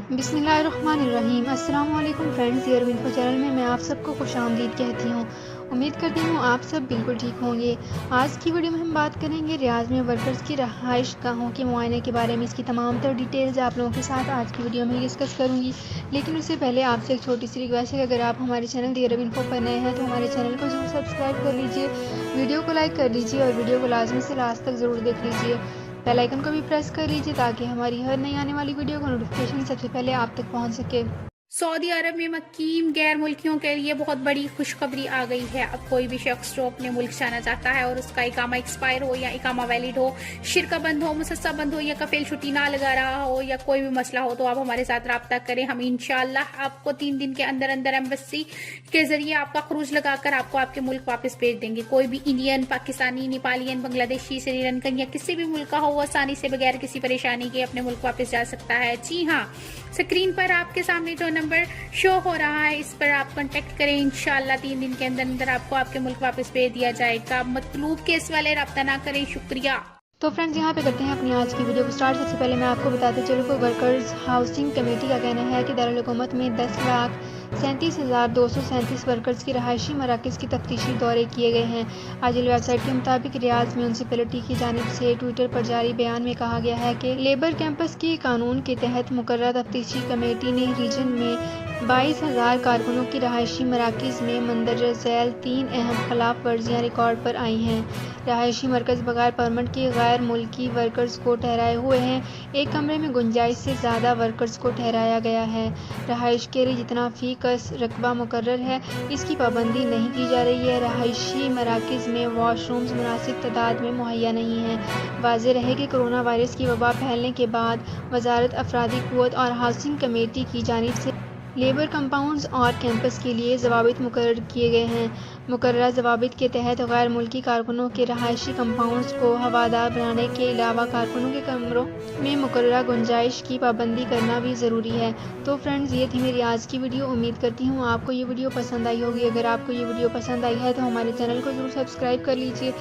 बिस्मिल्लाहिर्रहमानिर्रहीम। अस्सलाम वालेकुम फ्रेंड्स, ईयर इन्फो चैनल में मैं आप सबको खुश आमदीद कहती हूँ। उम्मीद करती हूँ आप सब बिल्कुल ठीक होंगे। आज की वीडियो में हम बात करेंगे रियाद में वर्कर्स की रहाइश गाहों के मुआयने के बारे में। इसकी तमाम तर डिटेल्स आप लोगों के साथ आज की वीडियो में डिस्कस करूँगी, लेकिन उससे पहले आपसे एक छोटी सी रिक्वेस्ट है कि अगर आप हमारे चैनल ईयर इन्फो पर नए हैं तो हमारे चैनल को जरूर सब्सक्राइब कर लीजिए, वीडियो को लाइक कर लीजिए और वीडियो को लाजमी से लास्ट तक ज़रूर देख लीजिए। बेल आइकन को भी प्रेस कर लीजिए ताकि हमारी हर नई आने वाली वीडियो का नोटिफिकेशन सबसे पहले आप तक पहुंच सके। सऊदी अरब में मकीम गैर मुल्कियों के लिए बहुत बड़ी खुशखबरी आ गई है। अब कोई भी शख्स जो अपने मुल्क जाना चाहता है और उसका इकामा एक्सपायर हो या इकामा वैलिड हो, शिरका बंद हो, मुसस्सा बंद हो या कफील छुट्टी ना लगा रहा हो या कोई भी मसला हो, तो आप हमारे साथ रब्ता करें। हम इंशाअल्लाह आपको 3 दिन के अंदर अंदर एम्बेसी के जरिए आपका खरूज लगाकर आपको आपके मुल्क वापस भेज देंगे। कोई भी इंडियन, पाकिस्तानी, नेपालियन, बांग्लादेशी, श्रीलंकन या किसी भी मुल्क का हो, वो आसानी से बगैर किसी परेशानी के अपने मुल्क वापस जा सकता है। जी हाँ, स्क्रीन पर आपके सामने जो नंबर शो हो रहा है इस पर आप कांटेक्ट करें। इंशाअल्लाह 3 दिन के अंदर अंदर आपको आपके मुल्क वापस भेज दिया जाएगा। मतलूब केस वाले रब्ता ना करें। शुक्रिया। तो फ्रेंड्स, यहाँ पे करते हैं अपनी आज की वीडियो को स्टार्ट। सबसे पहले मैं आपको बताते चलूँ कि वर्कर्स हाउसिंग कमेटी का कहना है कि दारुल हुकूमत में 10,37,237 वर्कर्स की रहायशी मराकज़ की तफ्तीशी दौरे किए गए हैं। आजिल वेबसाइट के मुताबिक रियाद म्यूनसिपैलिटी की जानिब से ट्विटर पर जारी बयान में कहा गया है कि लेबर कैंपस की कानून के तहत मुकर्रर तफ्तीशी कमेटी ने रीजन में 22,000 कारकुनों की रहायशी मराकज़ में मंदरजा झैल 3 अहम खिलाफ वर्जियाँ रिकॉर्ड पर आई हैं। रहायशी मरकज़ बगैर परमिट के गैर मुल्की वर्कर्स को ठहराए हुए हैं। एक कमरे में गुंजाइश से ज़्यादा वर्कर्स को ठहराया गया है। रहाइश के लिए जितना फ़ीकस रकबा मुकर्रर है, इसकी पाबंदी नहीं की जा रही है। रहायशी मराकज़ में वॉशरूम्स मुनासिब तादाद में मुहैया नहीं है। वाज़ेह रहे कि कोरोना वायरस की वबा फैलने के बाद वजारत अफरादी क़ुव्वत और हाउसिंग कमेटी की जानिब से लेबर कंपाउंड्स और कैंपस के लिए ज़वाबित मुकर्रर किए गए हैं। मुकर्ररा ज़वाबित के तहत गैर मुल्की कारकुनों के रहायशी कंपाउंड्स को हवादार बनाने के अलावा कारकुनों के कमरों में मुकर्ररा गुंजाइश की पाबंदी करना भी ज़रूरी है। तो फ्रेंड्स, ये थी मेरी आज की वीडियो। उम्मीद करती हूँ आपको ये वीडियो पसंद आई होगी। अगर आपको ये वीडियो पसंद आई है तो हमारे चैनल को ज़रूर सब्सक्राइब कर लीजिए,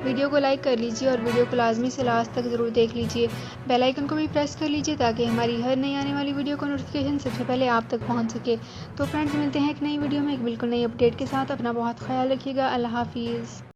वीडियो को लाइक कर लीजिए और वीडियो को लाजमी से लास्ट तक ज़रूर देख लीजिए। बेल आइकन को भी प्रेस कर लीजिए ताकि हमारी हर नई आने वाली वीडियो का नोटिफिकेशन सबसे पहले आप तक पहुंच सके। तो फ्रेंड्स, मिलते हैं एक नई वीडियो में एक बिल्कुल नई अपडेट के साथ। अपना बहुत ख्याल रखिएगा। अल्लाह हाफिज़।